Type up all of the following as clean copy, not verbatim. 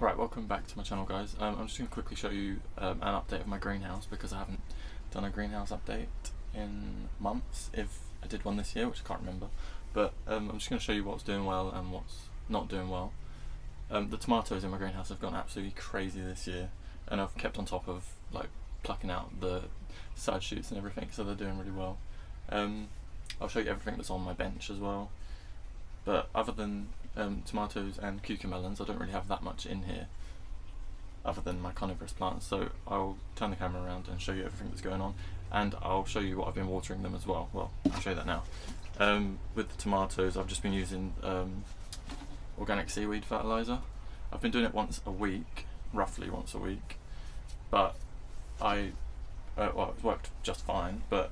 Right, welcome back to my channel, guys. I'm just going to quickly show you an update of my greenhouse because I haven't done a greenhouse update in months. If I did one this year, which I can't remember, but I'm just going to show you what's doing well and what's not doing well. The tomatoes in my greenhouse have gone absolutely crazy this year, and I've kept on top of like plucking out the side shoots and everything, so they're doing really well. I'll show you everything that's on my bench as well. But other than tomatoes and cucumelons, I don't really have that much in here other than my carnivorous plants, so I'll turn the camera around and show you everything that's going on, and I'll show you what I've been watering them as well. Well, I'll show you that now. With the tomatoes, I've just been using organic seaweed fertiliser. I've been doing it once a week, roughly once a week, but well, it's worked just fine, but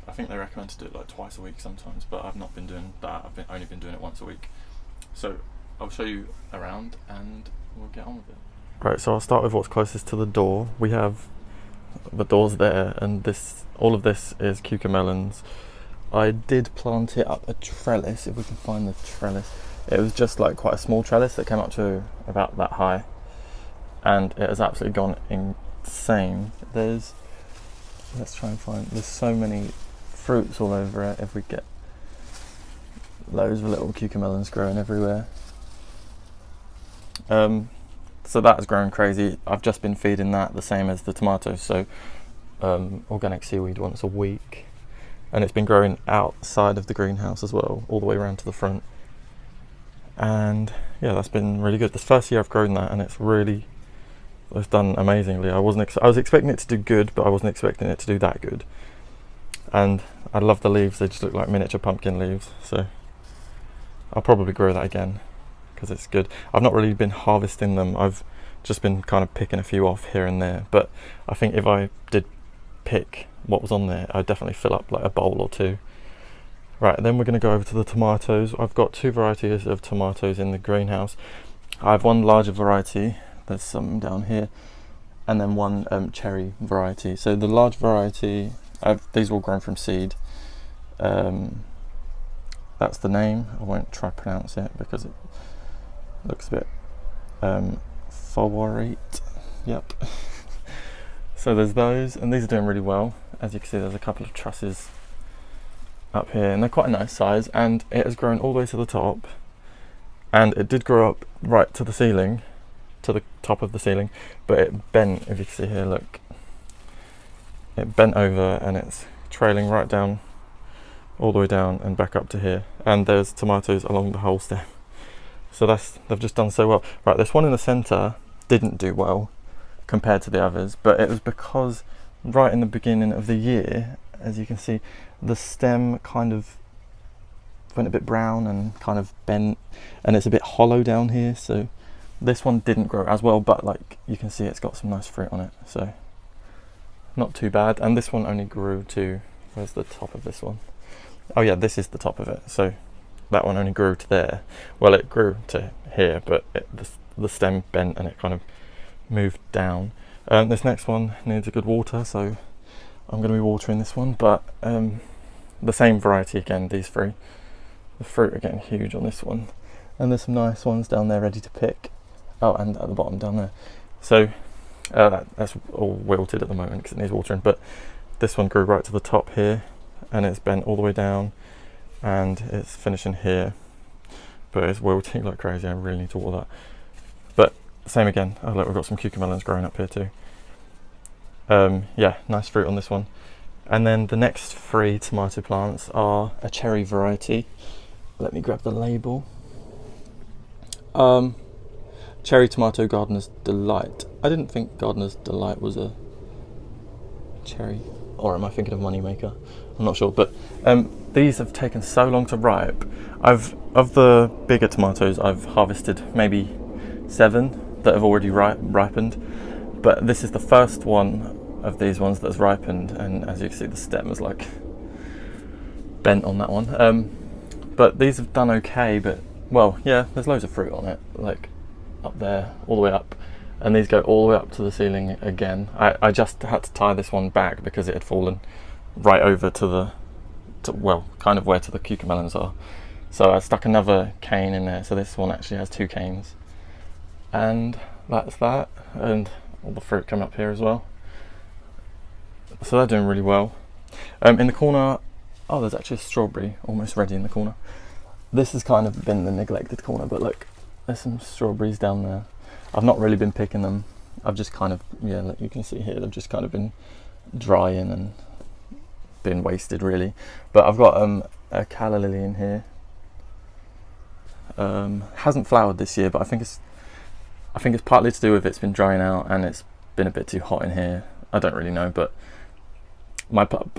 I think they recommend to do it like twice a week sometimes, but I've not been doing that. I've only been doing it once a week. So I'll show you around and we'll get on with it. Right, so I'll start with what's closest to the door. We have the doors there, and all of this is cucumelons. I did plant it up a trellis, if we can find the trellis. It was just like quite a small trellis that came up to about that high, and it has absolutely gone insane. Let's try and find, there's so many fruits all over it. If we get loads of little cucumelons growing everywhere. So that has grown crazy. I've just been feeding that the same as the tomatoes, so organic seaweed once a week, and it's been growing outside of the greenhouse as well, all the way around to the front. And yeah, that's been really good. This first year I've grown that, and it's done amazingly. I was expecting it to do good, but I wasn't expecting it to do that good. And I love the leaves. They just look like miniature pumpkin leaves, so I'll probably grow that again because it's good. I've not really been harvesting them. I've just been kind of picking a few off here and there, but I think if I did pick what was on there, I'd definitely fill up like a bowl or two. Right, then we're going to go over to the tomatoes. I've got two varieties of tomatoes in the greenhouse. I have one larger variety, there's some down here, and then one cherry variety. So the large variety, these are all grown from seed. That's the name. I won't try to pronounce it because it looks a bit favorite. Yep. So there's those, and these are doing really well. As you can see, there's a couple of trusses up here, and they're quite a nice size, and it has grown all the way to the top, and it did grow up right to the ceiling, to the top of the ceiling, but it bent. If you can see here, look, it bent over and it's trailing right down, all the way down and back up to here, and there's tomatoes along the whole stem. So they've just done so well. Right, this one in the center didn't do well compared to the others, but it was because right in the beginning of the year, as you can see, the stem kind of went a bit brown and kind of bent, and it's a bit hollow down here, so this one didn't grow as well, but like you can see, it's got some nice fruit on it, so not too bad. And this one only grew to, where's the top of this one? Oh yeah, this is the top of it. So that one only grew to there. Well, it grew to here, but the stem bent and it kind of moved down. This next one needs a good water, so I'm going to be watering this one, but the same variety again, these three. The fruit are getting huge on this one, and there's some nice ones down there ready to pick. Oh, and at the bottom down there. So that's all wilted at the moment because it needs watering, but this one grew right to the top here, and it's bent all the way down, and it's finishing here, but it's wilting like crazy. I really need to water that. But same again. Oh look, we've got some cucumelons growing up here too. Yeah, nice fruit on this one. And then the next three tomato plants are a cherry variety. Let me grab the label. Cherry Tomato Gardener's Delight. I didn't think Gardener's Delight was a cherry, or am I thinking of Moneymaker? I'm not sure, but these have taken so long to ripe. Of the bigger tomatoes, I've harvested maybe 7 that have already ripened, but this is the first one of these ones that's ripened, and as you can see, the stem is like bent on that one. But these have done okay, but well, yeah, there's loads of fruit on it, like up there, all the way up, and these go all the way up to the ceiling again. I just had to tie this one back because it had fallen right over to well, kind of where to the cucumelons are. So I stuck another cane in there, so this one actually has 2 canes, and that's that, and all the fruit coming up here as well. So they're doing really well. In the corner, oh, there's actually a strawberry almost ready in the corner. This has kind of been the neglected corner, but look, there's some strawberries down there. I've not really been picking them. I've just kind of, yeah, like you can see here, they've just kind of been drying and been wasted really. But I've got a calla lily in here. Hasn't flowered this year, but I think it's partly to do with it's been drying out and it's been a bit too hot in here. I don't really know, but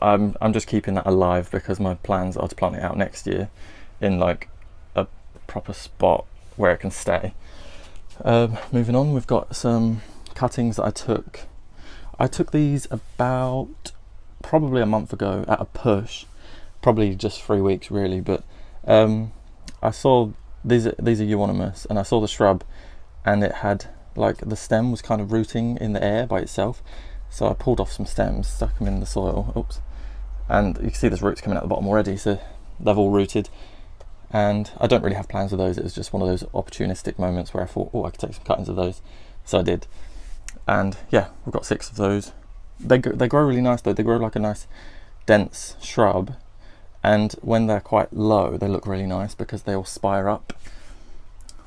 I'm just keeping that alive because my plans are to plant it out next year in like a proper spot where it can stay. Moving on, we've got some cuttings that I took these about probably a month ago at a push, probably just 3 weeks really, but I saw these are euonymus, and I saw the shrub and it had like the stem was kind of rooting in the air by itself, so I pulled off some stems, stuck them in the soil, oops, and you can see there's roots coming out the bottom already, so they've all rooted. And I don't really have plans with those. It was just one of those opportunistic moments where I thought, oh, I could take some cuttings of those, so I did. And yeah, we've got 6 of those. They grow really nice though. They grow like a nice dense shrub, and when they're quite low they look really nice because they all spire up.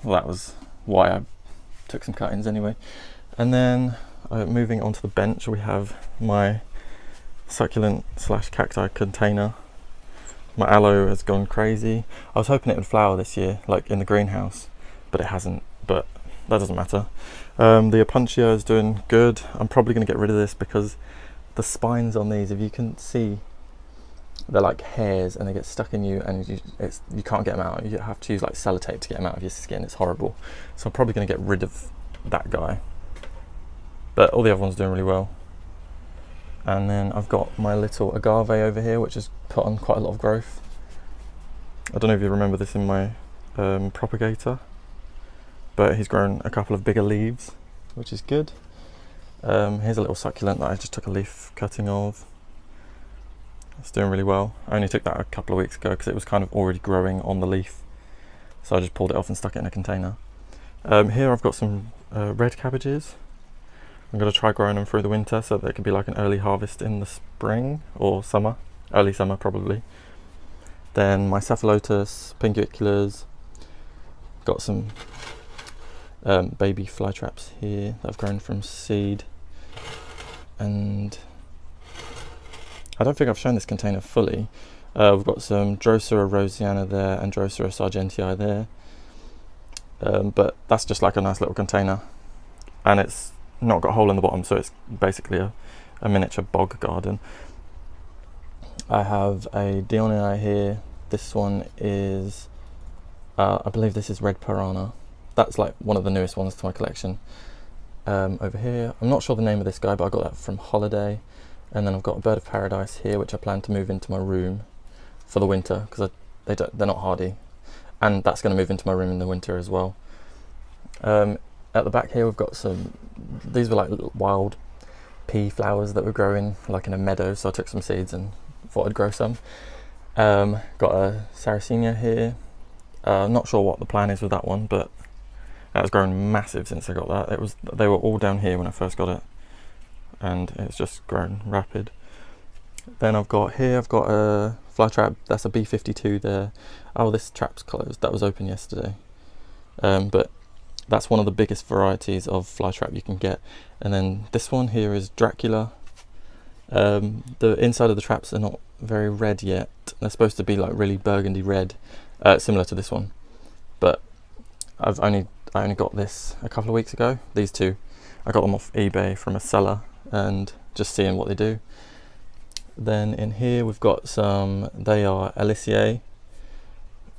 Well, that was why I took some cuttings anyway. And then moving onto the bench, we have my succulent / cacti container. My aloe has gone crazy. I was hoping it would flower this year, like in the greenhouse, but it hasn't, but that doesn't matter. The opuntia is doing good. I'm probably going to get rid of this because the spines on these, if you can see, they're like hairs and they get stuck in you and you can't get them out. You have to use like sellotape to get them out of your skin. It's horrible. So I'm probably going to get rid of that guy. But all the other ones are doing really well. And then I've got my little agave over here, which has put on quite a lot of growth. I don't know if you remember this in my propagator, but he's grown a couple of bigger leaves, which is good. Here's a little succulent that I just took a leaf cutting of. It's doing really well. I only took that a couple of weeks ago because it was kind of already growing on the leaf, so I just pulled it off and stuck it in a container. Here I've got some red cabbages. I'm going to try growing them through the winter so that it could be like an early harvest in the spring or summer, early summer probably. Then my cephalotus, pinguiculars, got some baby fly traps here that I've grown from seed. And I don't think I've shown this container fully. We've got some Drosera rosiana there and Drosera sargentii there. But that's just like a nice little container, and it's not got a hole in the bottom, so it's basically a miniature bog garden. I have a Dionii here. This one is, I believe this is red piranha. That's like one of the newest ones to my collection. Over here, I'm not sure the name of this guy, but I got that from Holiday. And then I've got a bird of paradise here, which I plan to move into my room for the winter because they're not hardy, and that's going to move into my room in the winter as well. At the back here we've got these were like little wild pea flowers that were growing like in a meadow, so I took some seeds and thought I'd grow some. Got a Sarracenia here. Not sure what the plan is with that one, but that has grown massive since I got that. They were all down here when I first got it, and it's just grown rapid. Then I've got a fly trap. That's a B52 there. Oh, this trap's closed. That was open yesterday. But that's one of the biggest varieties of fly trap you can get. And then this one here is Dracula. The inside of the traps are not very red yet. They're supposed to be like really burgundy red, similar to this one. But I only got this a couple of weeks ago. These two, I got them off eBay from a seller and just seeing what they do. Then in here we've got some, they are Aliciae.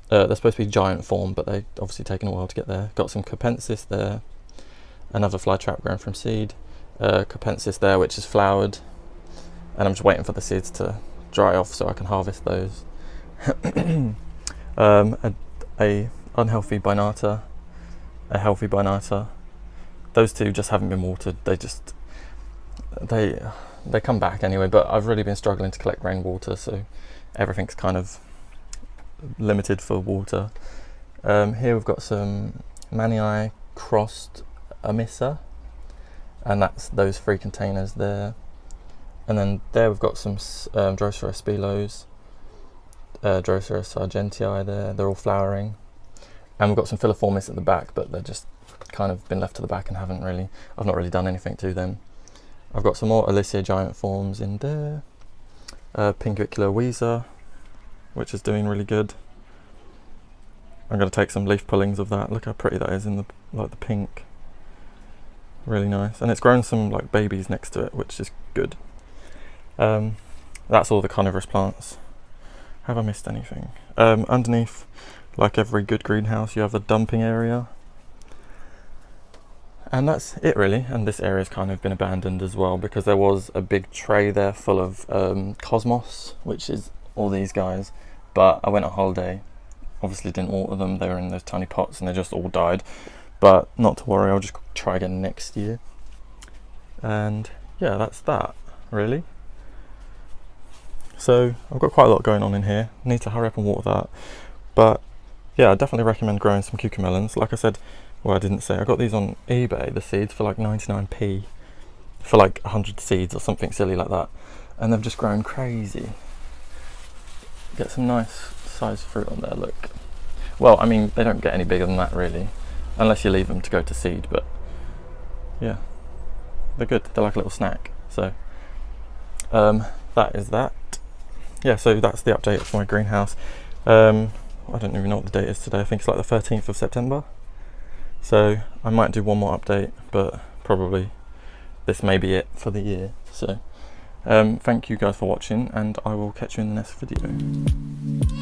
They're supposed to be giant form, but they've obviously taken a while to get there. Got some Capensis there, another fly trap grown from seed. Capensis there, which is flowered, and I'm just waiting for the seeds to dry off so I can harvest those. A unhealthy binata, a healthy binata. Those two just haven't been watered. They come back anyway, but I've really been struggling to collect rainwater, so everything's kind of limited for water. Here we've got some Manii crossed a misser, and that's those 3 containers there. And then there we've got some Drosera spilos, Drosera sargentii there, they're all flowering. And we've got some filiformis at the back, but they're just kind of been left to the back and I've not really done anything to them. I've got some more Alicia giant forms in there. Pinguicula Weezer, which is doing really good. I'm going to take some leaf pullings of that. Look how pretty that is in the the pink. Really nice. And it's grown some like babies next to it, which is good. That's all the carnivorous plants. Have I missed anything? Underneath, like every good greenhouse, you have a dumping area. And that's it really. And this area's kind of been abandoned as well, because there was a big tray there full of cosmos, which is all these guys. But I went on holiday, obviously didn't water them, they were in those tiny pots and they just all died. But not to worry, I'll just try again next year. And yeah, that's that really. So I've got quite a lot going on in here. Need to hurry up and water that. But yeah, I definitely recommend growing some cucamelons. Like I said, well, I didn't say, I got these on eBay, the seeds, for like 99p for like 100 seeds or something silly like that. And they've just grown crazy. Get some nice sized fruit on there, look. Well, I mean, they don't get any bigger than that really, unless you leave them to go to seed, but yeah, they're good. They're like a little snack. So that is that. Yeah, so that's the update for my greenhouse. I don't even know what the date is today. I think it's like the 13th of September. So I might do one more update, but probably this may be it for the year. So thank you guys for watching, and I will catch you in the next video.